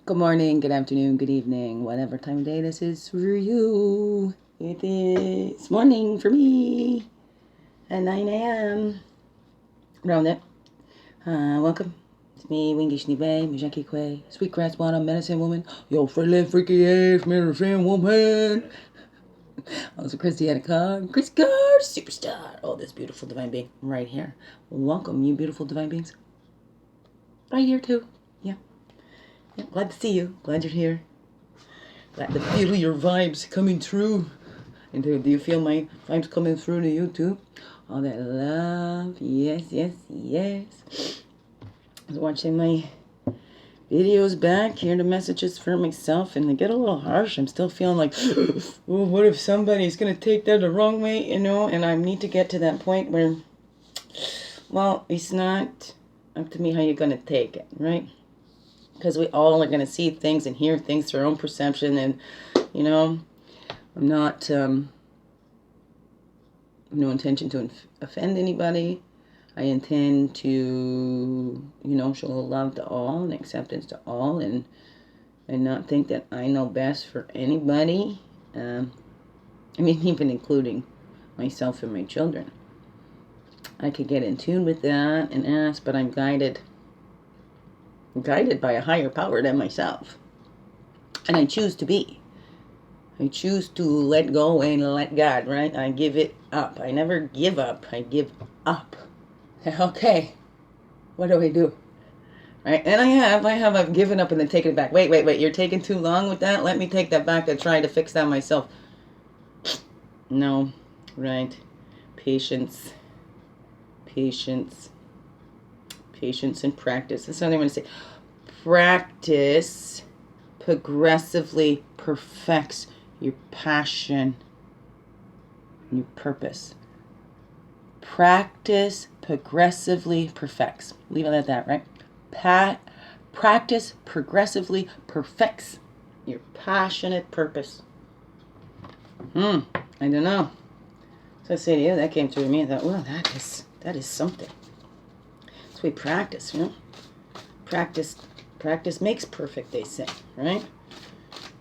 Good morning, good afternoon, good evening, whatever time of day this is for you. It is morning for me at 9 a.m. Around it. Welcome. It's me, Wingy Shnibe, Mijaki Kwe, Sweetgrass Bottom, Medicine Woman, yo, friendly, freaky ass, medicine woman. Also, christianna, Chris Car, superstar. Oh, this beautiful divine being right here. Welcome, you beautiful divine beings. Right here, too. Yeah. Glad to see you. Glad you're here. Glad to feel your vibes coming through. And do you feel my vibes coming through to you too? All that love. Yes, yes, yes. I was watching my videos back, hearing the messages for myself, and they get a little harsh. I'm still feeling like, well, what if somebody's going to take that the wrong way, And I need to get to that point where, well, it's not up to me how you're going to take it, right? Because we all are going to see things and hear things through our own perception. And, I'm not, no intention to offend anybody. I intend to, show love to all and acceptance to all and not think that I know best for anybody. Even including myself and my children. I could get in tune with that and ask, but I'm guided by a higher power than myself. And I choose to be. I choose to let go and let God, right? I give it up. I never give up. I give up. Okay. What do I do? Right? And I've given up and then taken it back. Wait. You're taking too long with that? Let me take that back and try to fix that myself. No. Right. Patience and practice. That's something I want to say. Practice progressively perfects your passion and your purpose. Practice progressively perfects. Leave it at that, right? Practice progressively perfects your passionate purpose. I don't know. So I say to you, that came through to me. I thought, well, that is something. So we practice, Practice makes perfect, they say, right?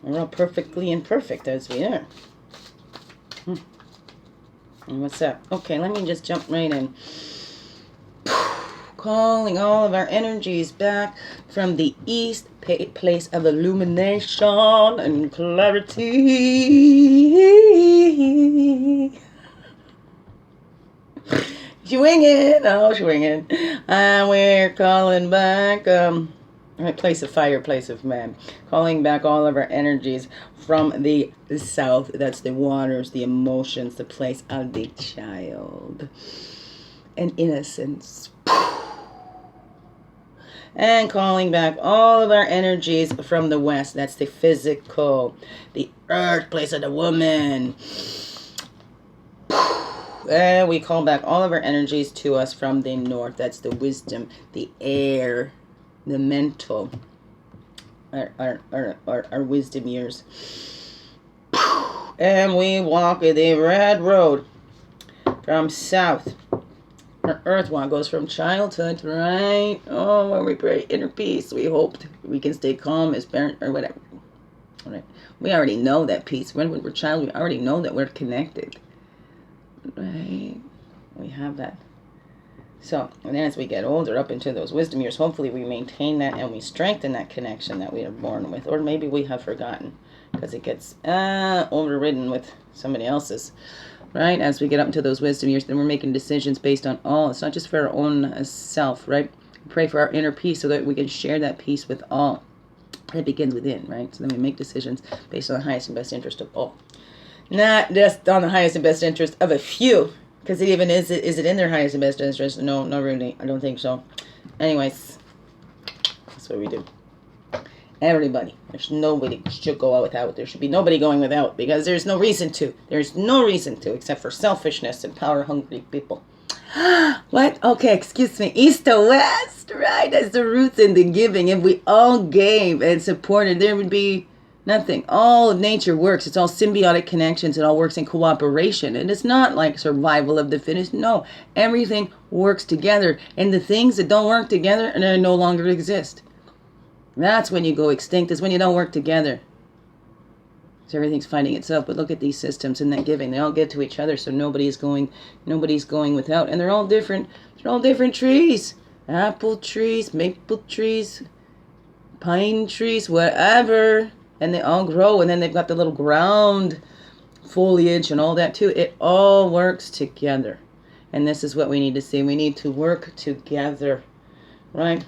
We're all perfectly imperfect as we are. And what's up? Okay, let me just jump right in. Calling all of our energies back from the east place of illumination and clarity. Swinging. And we're calling back, place of fire, place of man. Calling back all of our energies from the south. That's the waters, the emotions, the place of the child. And innocence. And calling back all of our energies from the west. That's the physical, the earth, place of the woman. And we call back all of our energies to us from the north. That's the wisdom, the air, the mental, our wisdom years. And we walk the red road from south. Our earth walk goes from childhood, right? Oh, when we pray inner peace, we hoped we can stay calm as parents or whatever. All right. We already know that peace. When we're child, we already know that we're connected. Right? We have that. So, and then as we get older, up into those wisdom years, hopefully we maintain that and we strengthen that connection that we are born with. Or maybe we have forgotten because it gets overridden with somebody else's. Right? As we get up into those wisdom years, then we're making decisions based on all. It's not just for our own self, right? We pray for our inner peace so that we can share that peace with all. It begins within, right? So then we make decisions based on the highest and best interest of all. Not just on the highest and best interest of a few. Because it even is it in their highest and best interest? No, really. I don't think so. Anyways, that's what we do. Everybody. There's nobody should go out without. There should be nobody going without. Because there's no reason to. There's no reason to. Except for selfishness and power-hungry people. What? Okay, excuse me. East to west, right? That's the roots in the giving. If we all gave and supported, there would be nothing. All of nature works. It's all symbiotic connections. It all works in cooperation. And it's not like survival of the fittest. No, everything works together. And the things that don't work together no longer exist. That's when you go extinct, is when you don't work together. So everything's fighting itself. But look at these systems and that giving. They all give to each other, so nobody's going without. And they're all different. They're all different trees. Apple trees, maple trees, pine trees, whatever. And they all grow, and then they've got the little ground foliage and all that too. It all works together. And this is what we need to see. We need to work together, right?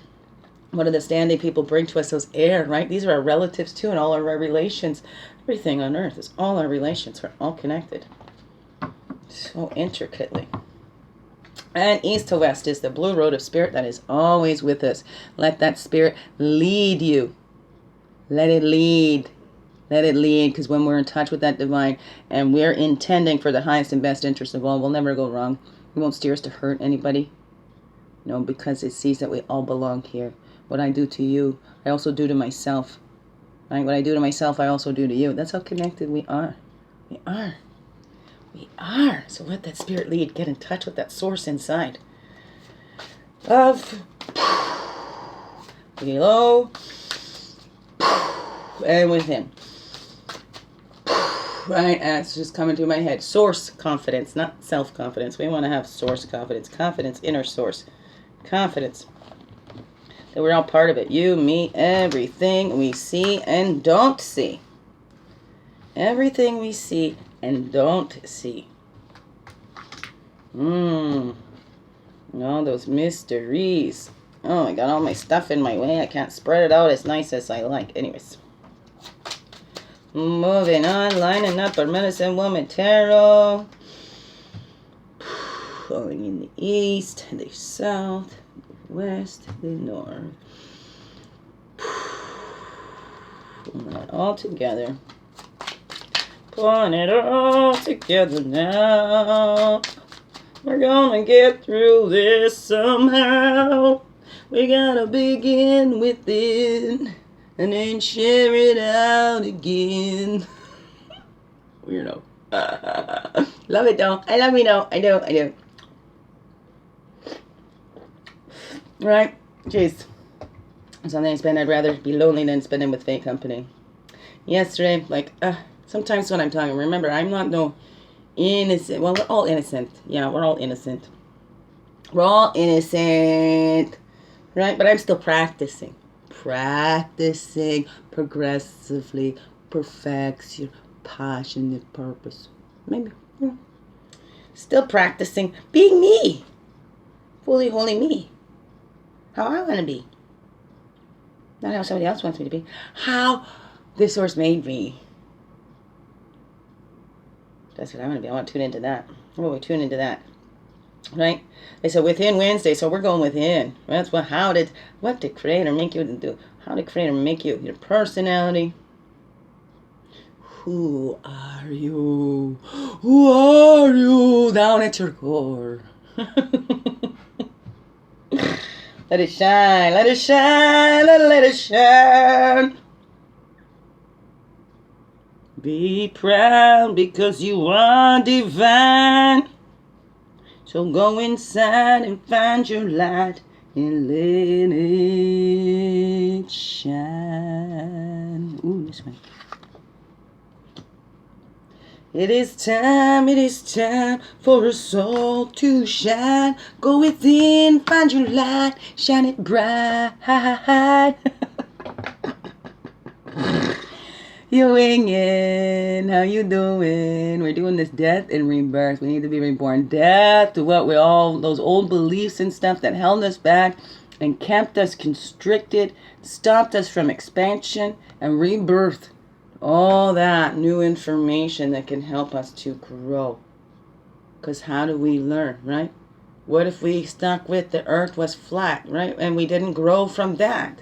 What do the standing people bring to us? Those air, right? These are our relatives too, and all of our relations. Everything on earth is all our relations. We're all connected so intricately. And east to west is the blue road of spirit that is always with us. Let that spirit lead you. Let it lead. Let it lead, because when we're in touch with that divine and we're intending for the highest and best interest of all, we'll never go wrong. It won't steer us to hurt anybody. No, because it sees that we all belong here. What I do to you, I also do to myself. Right? What I do to myself, I also do to you. That's how connected we are. We are. We are. So let that spirit lead. Get in touch with that source inside. Love. Below. And within. Right, and it's just coming to my head. Source confidence, not self-confidence. We want to have source confidence. Confidence, inner source. Confidence. That we're all part of it. You, me, everything we see and don't see. Everything we see and don't see. All those mysteries. Oh, I got all my stuff in my way. I can't spread it out as nice as I like. Anyways. Moving on, lining up our medicine woman tarot. Going in the east, the south, the west, the north. Pulling it all together. Pulling it all together now. We're gonna get through this somehow. We gotta begin within. And then share it out again. Weirdo. Love it though. I love me though. I do. Right? Jeez. Something I spend, I'd rather be lonely than spending with fake company. Yesterday, sometimes when I'm talking, remember, I'm not no innocent. Well, we're all innocent. Yeah, we're all innocent. We're all innocent. Right? But I'm still practicing progressively perfects your passionate purpose. Maybe, still practicing being me, fully holy me, how I want to be, not how somebody else wants me to be, how this source made me. That's what I want to be. I want to tune into that. We tune into that. Right? They said within Wednesday, so we're going within. That's what did Creator make you to do? How did Creator make you? Your personality. Who are you? Who are you down at your core? Let it shine, let it shine, let it shine. Be proud because you are divine. So go inside and find your light and let it shine. Ooh, this way. It is time for us all to shine. Go within, find your light, shine it bright. You winging, how you doing? We're doing this death and rebirth. We need to be reborn. Death to what we all, those old beliefs and stuff that held us back and kept us constricted, stopped us from expansion, and rebirth. All that new information that can help us to grow. Because how do we learn, right? What if we stuck with the earth was flat, right? And we didn't grow from that?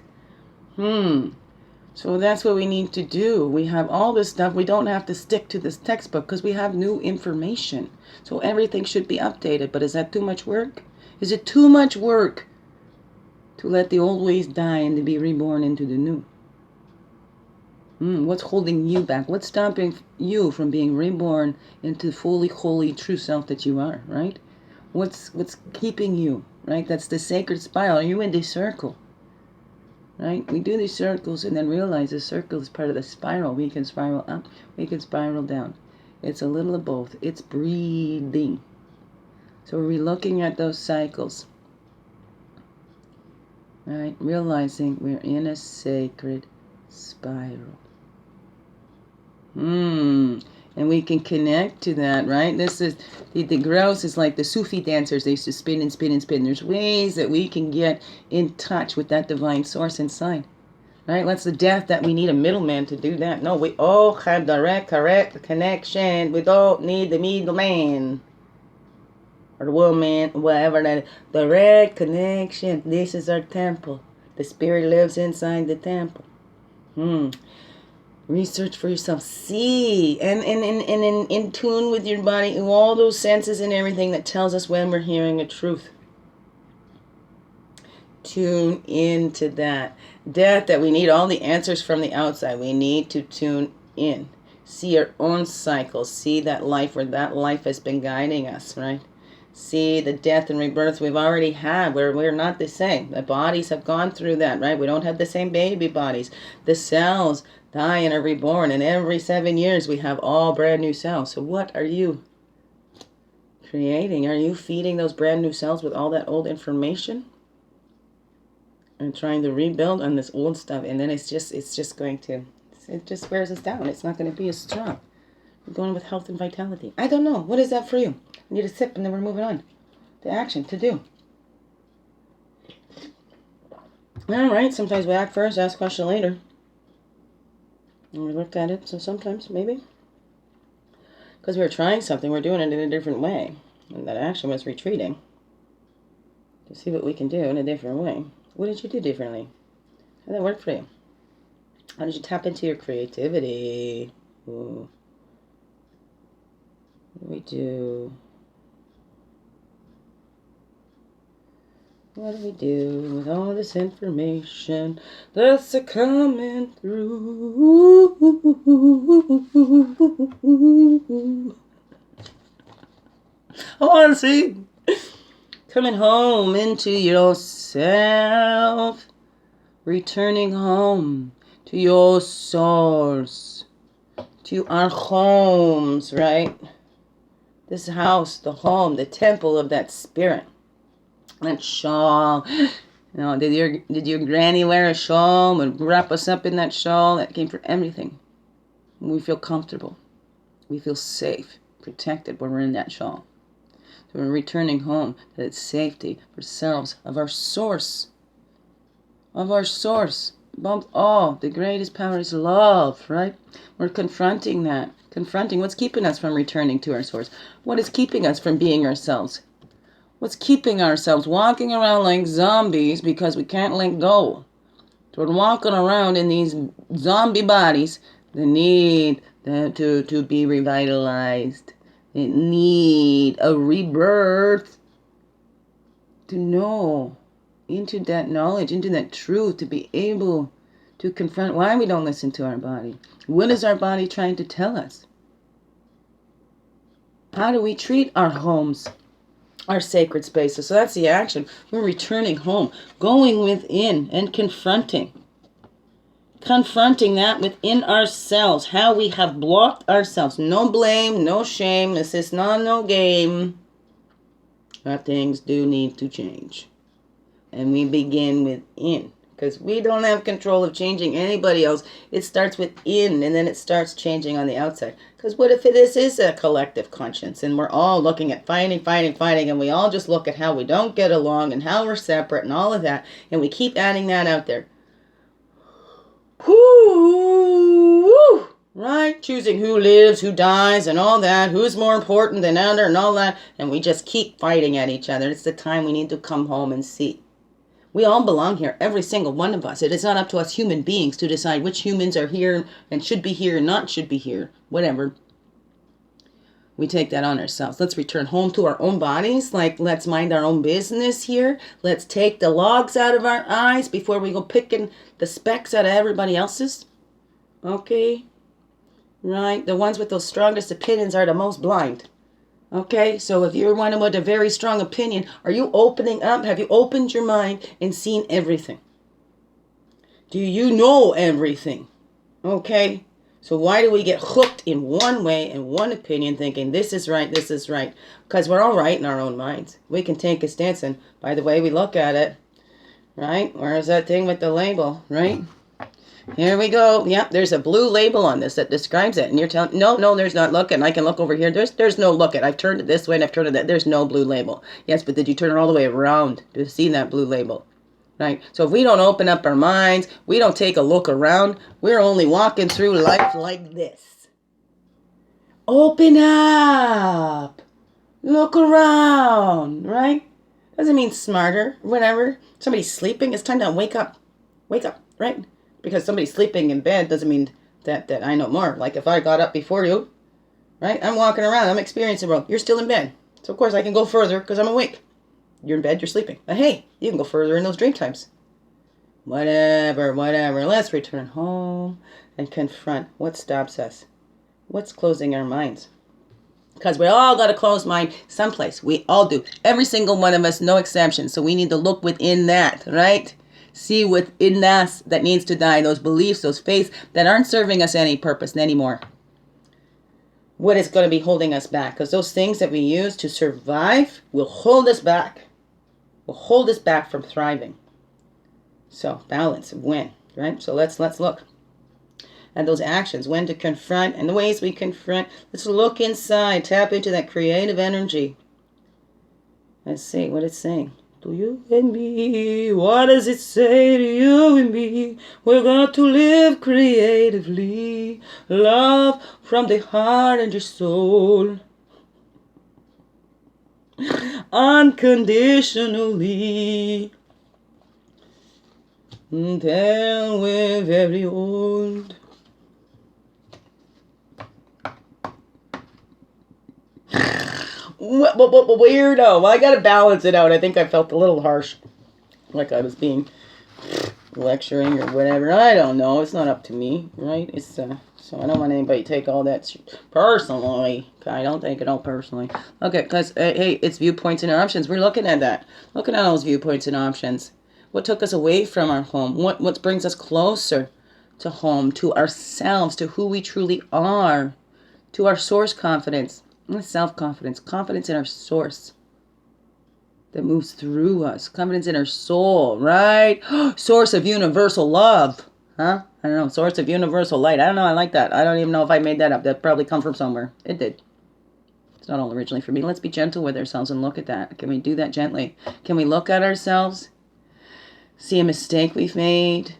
So that's what we need to do. We have all this stuff. We don't have to stick to this textbook because we have new information. So everything should be updated. But is that too much work? Is it too much work to let the old ways die and to be reborn into the new? What's holding you back? What's stopping you from being reborn into the fully holy true self that you are, right? What's keeping you, right? That's the sacred spiral. Are you in this circle? right? We do these circles and then realize the circle is part of the spiral. We can spiral up, we can spiral down. It's a little of both. It's breathing. So we're looking at those cycles, right? Realizing we're in a sacred spiral. And we can connect to that, right? This is, the grouse is like the Sufi dancers. They used to spin and spin and spin. There's ways that we can get in touch with that divine source inside, right? What's the death that we need a middleman to do that? No, we all have direct, correct connection. We don't need the middleman or the woman, whatever that is. Direct connection. This is our temple. The spirit lives inside the temple. Research for yourself. See. And in tune with your body. All those senses and everything that tells us when we're hearing a truth. Tune into that. Death, that we need all the answers from the outside. We need to tune in. See our own cycle. See that life where that life has been guiding us, right? See the death and rebirth we've already had, where we're not the same. The bodies have gone through that, right? We don't have the same baby bodies. The cells die and are reborn, and every 7 years we have all brand new cells. So what are you creating? Are you feeding those brand new cells with all that old information and trying to rebuild on this old stuff? And then it just wears us down. It's not going to be as strong. We're going with health and vitality. I don't know. What is that for you? I need a sip and then we're moving on to action, to do. All right. Sometimes we act first, ask question later. And we looked at it. So sometimes, maybe, because we were trying something, we're doing it in a different way. And that action was retreating to see what we can do in a different way. What did you do differently? How did that work for you? How did you tap into your creativity? Ooh. What do we do? What do we do with all this information that's coming through? I want to see coming home into yourself, returning home to your source, to our homes, right? This house, the home, the temple of that spirit. That shawl. Did your granny wear a shawl and wrap us up in that shawl? That came from everything. We feel comfortable. We feel safe, protected when we're in that shawl. So we're returning home to that safety for ourselves, of our source. Of our source. Above all, the greatest power is love, right? We're confronting that. Confronting what's keeping us from returning to our source. What is keeping us from being ourselves? What's keeping ourselves walking around like zombies because we can't let go? So we're walking around in these zombie bodies that need to be revitalized. They need a rebirth to know, into that knowledge, into that truth, to be able to confront why we don't listen to our body. What is our body trying to tell us? How do we treat our homes? Our sacred spaces. So that's the action. We're returning home, going within and confronting that within ourselves, how we have blocked ourselves. No blame, no shame. This is not no game. But things do need to change. And we begin within, because we don't have control of changing anybody else. It starts within, and then it starts changing on the outside. Because what if this is a collective conscience, and we're all looking at fighting, and we all just look at how we don't get along, and how we're separate, and all of that, and we keep adding that out there. Whoo! Right? Choosing who lives, who dies, and all that, who's more important than other, and all that, and we just keep fighting at each other. It's the time we need to come home and see. We all belong here, every single one of us. It is not up to us human beings to decide which humans are here and should be here and not should be here. Whatever. We take that on ourselves. Let's return home to our own bodies. Let's mind our own business here. Let's take the logs out of our eyes before we go picking the specks out of everybody else's. Okay? Right? The ones with those strongest opinions are the most blind. Okay, so if you're one with a very strong opinion, are you opening up? Have you opened your mind and seen everything? Do you know everything? Okay? So why do we get hooked in one way and one opinion thinking this is right, this is right? Because we're all right in our own minds. We can take a stance, and by the way we look at it, right? Where's that thing with the label, right? Here we go. Yep, there's a blue label on this that describes it. And you're telling, no, there's not. Look, and I can look over here. There's no look at. I've turned it this way and I've turned it that. There's no blue label. Yes, but did you turn it all the way around to see that blue label? Right? So if we don't open up our minds, we don't take a look around, we're only walking through life like this. Open up. Look around, right? Doesn't mean smarter, whatever. Somebody's sleeping, it's time to wake up. Wake up, right? Because somebody's sleeping in bed doesn't mean that I know more. Like if I got up before you, right? I'm walking around, I'm experiencing the world. You're still in bed. So of course I can go further because I'm awake. You're in bed, you're sleeping. But hey, you can go further in those dream times. Whatever. Let's return home and confront what stops us. What's closing our minds? Because we all got a closed mind someplace. We all do. Every single one of us, no exception. So we need to look within that, right? See within us that needs to die. Those beliefs, those faiths that aren't serving us any purpose anymore. What is going to be holding us back? Because those things that we use to survive will hold us back. Will hold us back from thriving. So balance and when, right? So let's look at those actions, when to confront and the ways we confront. Let's look inside, tap into that creative energy. Let's see what it's saying. To you and me, what does it say to you and me? We're going to live creatively, love from the heart and your soul. Unconditionally, until we're very old. Weirdo. Well, I gotta balance it out. I think I felt a little harsh, like I was being lecturing or whatever. I don't know. It's not up to me, right? It's so I don't want anybody to take all that personally. I don't take it all personally. Okay, because hey, it's viewpoints and options. We're looking at that. Looking at those viewpoints and options. What took us away from our home? What brings us closer to home, to ourselves, to who we truly are, to our source confidence, self-confidence, confidence in our source that moves through us, confidence in our soul, right? Source of universal love, huh? I don't know, source of universal light. I don't know, I like that. I don't even know if I made that up. That probably come from somewhere. It did. It's not all originally for me. Let's be gentle with ourselves and look at that. Can we do that gently? Can we look at ourselves, see a mistake we've made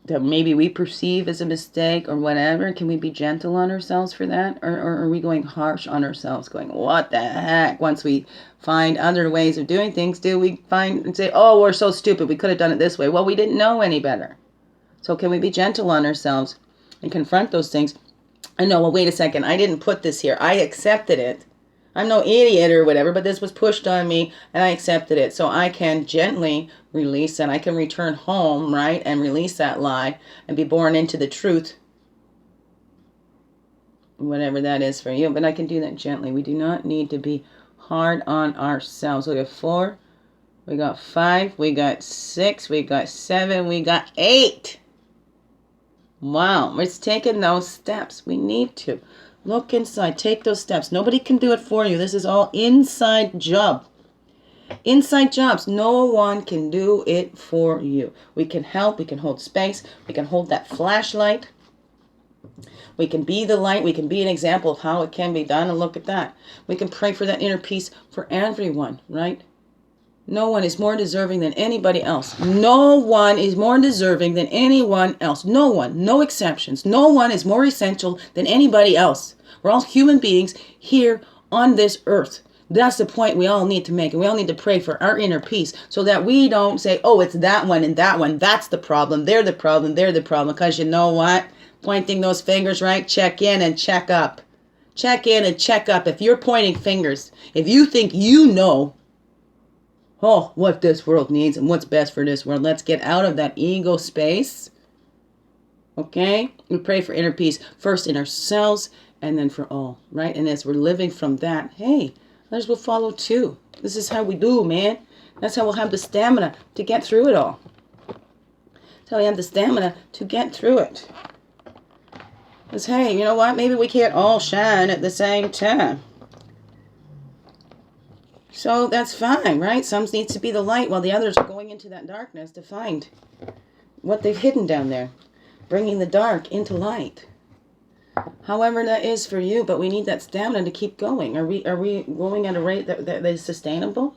that maybe we perceive as a mistake or whatever? Can we be gentle on ourselves for that? Or are we going harsh on ourselves, going, what the heck? Once we find other ways of doing things, do we find and say, oh, we're so stupid, we could have done it this way? Well, we didn't know any better. So can we be gentle on ourselves and confront those things? I know, well, wait a second, I didn't put this here. I accepted it. I'm no idiot or whatever, but this was pushed on me and I accepted it. So I can gently release and I can return home, right? And release that lie and be born into the truth. Whatever that is for you. But I can do that gently. We do not need to be hard on ourselves. We got 4, we got 5, we got 6, we got 7, we got 8. Wow, it's taking those steps. We need to. Look inside. Take those steps. Nobody can do it for you. This is all inside job. Inside jobs. No one can do it for you. We can help. We can hold space. We can hold that flashlight. We can be the light. We can be an example of how it can be done. And look at that. We can pray for that inner peace for everyone, right? No one is more deserving than anybody else. No one is more deserving than anyone else. No one, no exceptions. No one is more essential than anybody else. We're all human beings here on this earth. That's the point we all need to make. And we all need to pray for our inner peace so that we don't say, oh, it's that one and that one. That's the problem. They're the problem. They're the problem. Because you know what? Pointing those fingers, right? Check in and check up. Check in and check up. If you're pointing fingers, if you think you know, oh, what this world needs and what's best for this world. Let's get out of that ego space. Okay? We pray for inner peace first in ourselves and then for all, right? And as we're living from that, hey, others will follow too. This is how we do, man. That's how we'll have the stamina to get through it all. That's So we have the stamina to get through it. Because, hey, you know what? Maybe we can't all shine at the same time. So that's fine, right? Some needs to be the light while the others are going into that darkness to find what they've hidden down there. Bringing the dark into light. However that is for you, but we need that stamina to keep going. Are we going at a rate that is sustainable?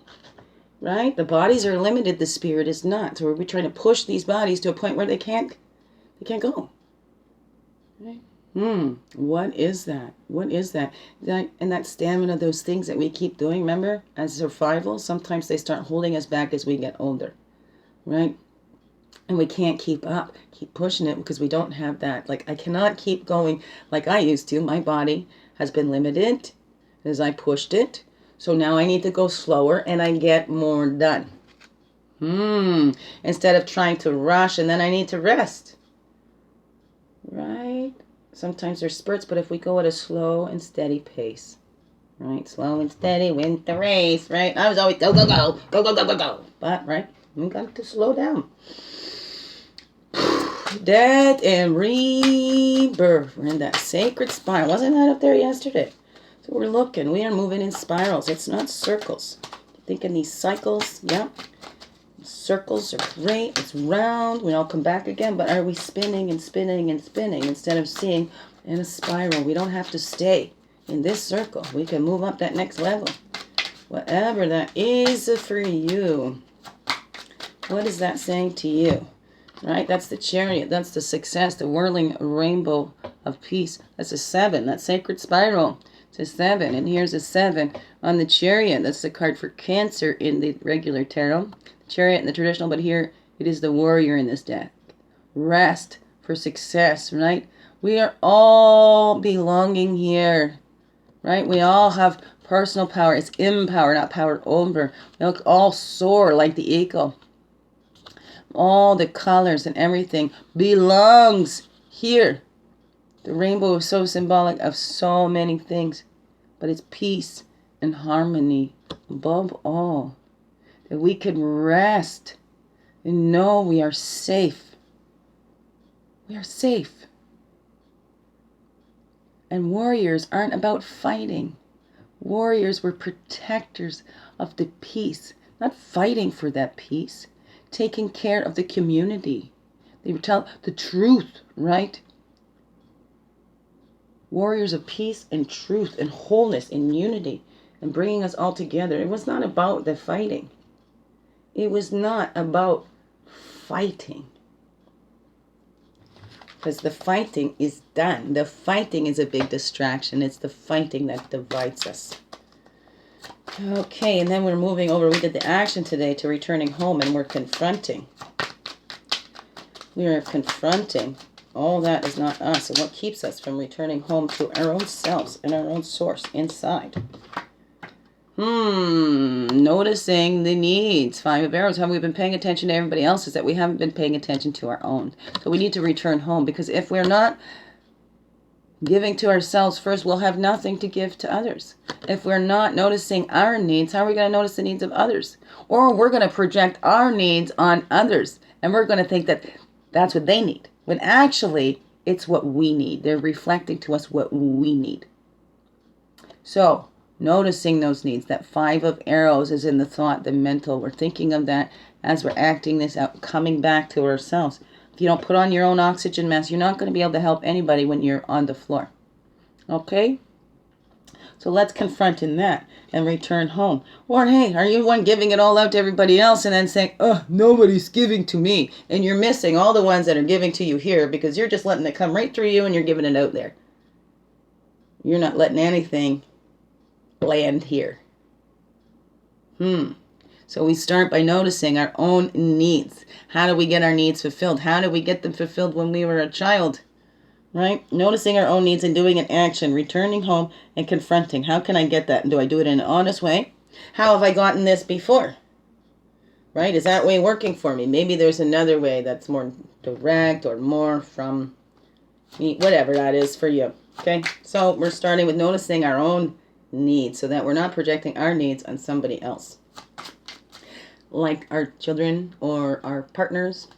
Right? The bodies are limited, the spirit is not. So are we trying to push these bodies to a point where they can't go? Right? What is that? What is that? And that stamina, those things that we keep doing, remember, as survival, sometimes they start holding us back as we get older. Right? And we can't keep up, keep pushing it because we don't have that. Like, I cannot keep going like I used to. My body has been limited as I pushed it. So now I need to go slower and I get more done. Instead of trying to rush and then I need to rest. Right? Sometimes there's spurts, but if we go at a slow and steady pace. Right? Slow and steady wins the race. Right? I was always go, go, go. Go, go, go, go, go. But, right? We got to slow down. Death and rebirth. We're in that sacred spiral. Wasn't that up there yesterday? So we're looking. We are moving in spirals. It's not circles. Think in these cycles. Yeah. Circles are great. It's round. We all come back again. But are we spinning and spinning and spinning instead of seeing in a spiral? We don't have to stay in this circle. We can move up that next level. Whatever that is for you. What is that saying to you? Right? That's the chariot. That's the success, the whirling rainbow of peace. That's a 7. That sacred spiral. It's a 7. And here's a 7 on the chariot. That's the card for Cancer in the regular tarot. The chariot in the traditional, but here it is the warrior in this deck. Rest for success, right? We are all belonging here. Right? We all have personal power. It's empower, not powered over. We all soar like the eagle. All the colors and everything belongs here. The rainbow is so symbolic of so many things. But it's peace and harmony above all. That we can rest and know we are safe. We are safe. And warriors aren't about fighting. Warriors were protectors of the peace. Not fighting for that peace. Taking care of the community. They would tell the truth, right? Warriors of peace and truth and wholeness and unity and bringing us all together. It was not about the fighting. It was not about fighting. Because the fighting is done. The fighting is a big distraction. It's the fighting that divides us. Okay, and then we're moving over. We did the action today to returning home, and we're confronting. We are confronting all that is not us, and what keeps us from returning home to our own selves and our own source inside. Noticing the needs. 5 of Arrows. Have we been paying attention to everybody else's that we haven't been paying attention to our own? So we need to return home, because if we're not giving to ourselves first, we'll have nothing to give to others. If we're not noticing our needs, how are we going to notice the needs of others? Or we're going to project our needs on others, and we're going to think that that's what they need, when actually it's what we need. They're reflecting to us what we need. So, noticing those needs. That 5 of Arrows is in the thought, the mental. We're thinking of that as we're acting this out, coming back to ourselves. If you don't put on your own oxygen mask, you're not going to be able to help anybody when you're on the floor. Okay? So let's confront in that and return home. Or, hey, are you one giving it all out to everybody else and then saying, oh, nobody's giving to me. And you're missing all the ones that are giving to you here because you're just letting it come right through you and you're giving it out there. You're not letting anything land here. So we start by noticing our own needs. How do we get our needs fulfilled? How do we get them fulfilled when we were a child? Right? Noticing our own needs and doing an action, returning home and confronting. How can I get that? And do I do it in an honest way? How have I gotten this before? Right? Is that way working for me? Maybe there's another way that's more direct or more from me, whatever that is for you. Okay? So we're starting with noticing our own needs so that we're not projecting our needs on somebody else. Like our children or our partners.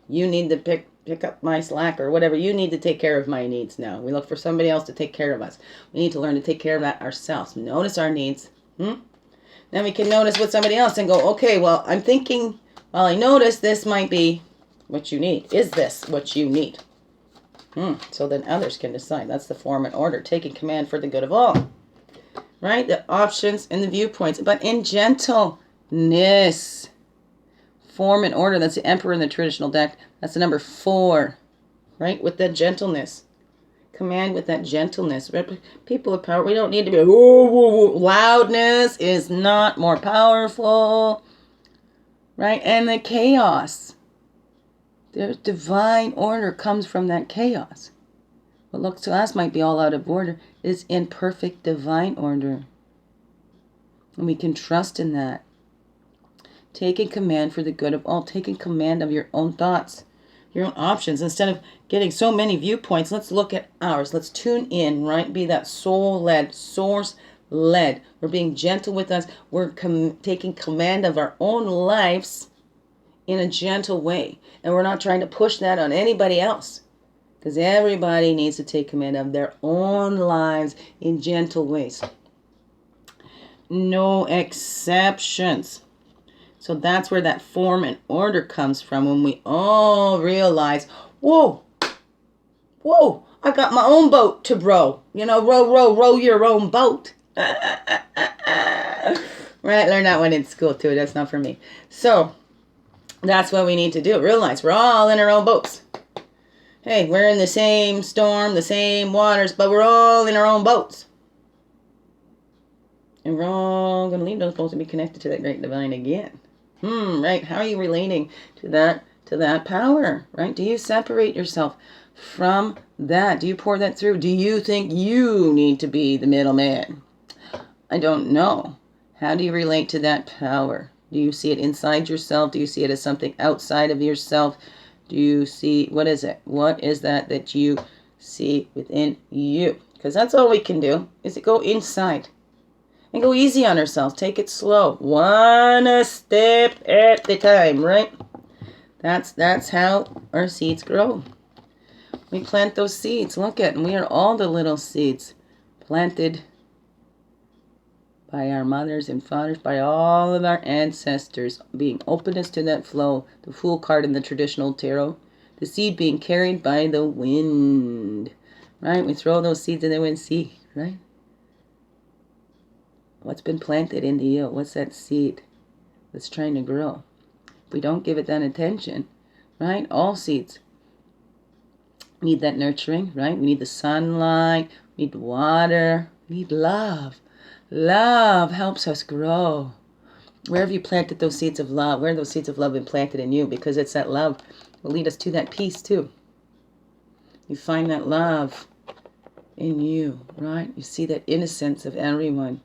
You need to pick up my slack or whatever. You need to take care of my needs now. We look for somebody else to take care of us. We need to learn to take care of that ourselves. Notice our needs. Then we can notice what somebody else and go, okay, well, I'm thinking, well, I notice this might be what you need. Is this what you need? So then others can decide. That's the form and order, taking command for the good of all. Right? The options and the viewpoints, but in gentleness. Form and order, that's the Emperor in the traditional deck. That's the number 4. Right? With that gentleness. Command with that gentleness. People of power, we don't need to be, loudness is not more powerful. Right? And the chaos. The divine order comes from that chaos. What looks to us might be all out of order is in perfect divine order. And we can trust in that. Taking command for the good of all. Taking command of your own thoughts, your own options. Instead of getting so many viewpoints, let's look at ours. Let's tune in, right? Be that soul-led, source-led. We're being gentle with us. We're taking command of our own lives in a gentle way. And we're not trying to push that on anybody else. Because everybody needs to take command of their own lives in gentle ways. No exceptions. So that's where that form and order comes from. When we all realize, whoa, I got my own boat to row. Row your own boat. Right, learn that one in school too. That's not for me. So that's what we need to do. Realize we're all in our own boats. Hey, we're in the same storm, the same waters, but we're all in our own boats. And we're all going to leave those boats and be connected to that great divine again. Right? How are you relating to that power? Right? Do you separate yourself from that? Do you pour that through? Do you think you need to be the middleman? I don't know. How do you relate to that power? Do you see it inside yourself? Do you see it as something outside of yourself? Do you see, what is it? What is that you see within you? Because that's all we can do, is to go inside. And go easy on ourselves. Take it slow. One step at a time, right? That's how our seeds grow. We plant those seeds. Look at them. We are all the little seeds planted by our mothers and fathers, by all of our ancestors, being openness to that flow. The Fool card in the traditional tarot. The seed being carried by the wind. Right? We throw those seeds in the wind. See, right? What's been planted into you? What's that seed that's trying to grow? If we don't give it that attention, right? All seeds need that nurturing, right? We need the sunlight, we need water, we need love. Love helps us grow. Where have you planted those seeds of love? Where have those seeds of love been planted in you? Because it's that love will lead us to that peace too. You find that love in you, right? You see that innocence of everyone.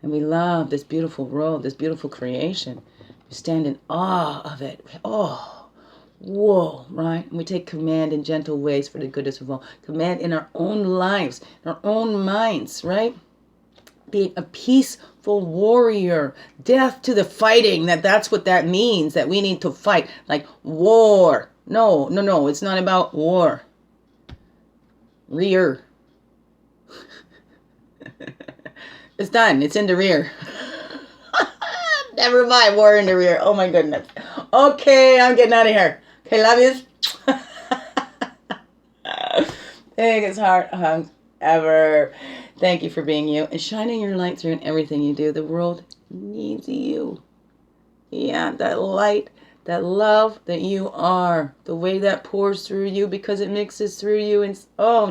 And we love this beautiful world, this beautiful creation. We stand in awe of it. Oh, whoa, right? And we take command in gentle ways for the goodness of all. Command in our own lives, in our own minds, right? Being a peaceful warrior. Death to the fighting. That's what that means, that we need to fight. Like war. No. It's not about war. Rear. It's done. It's in the rear. Never mind. War in the rear. Oh my goodness. Okay, I'm getting out of here. Okay, love yous. Biggest heart hugs ever. Thank you for being you and shining your light through in everything you do. The world needs you. Yeah, that light, that love that you are. The way that pours through you because it mixes through you in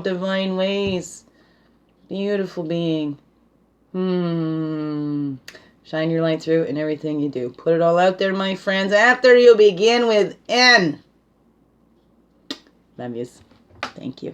divine ways. Beautiful being. Shine your light through in everything you do. Put it all out there, my friends. After you begin with N. Love yous. Thank you.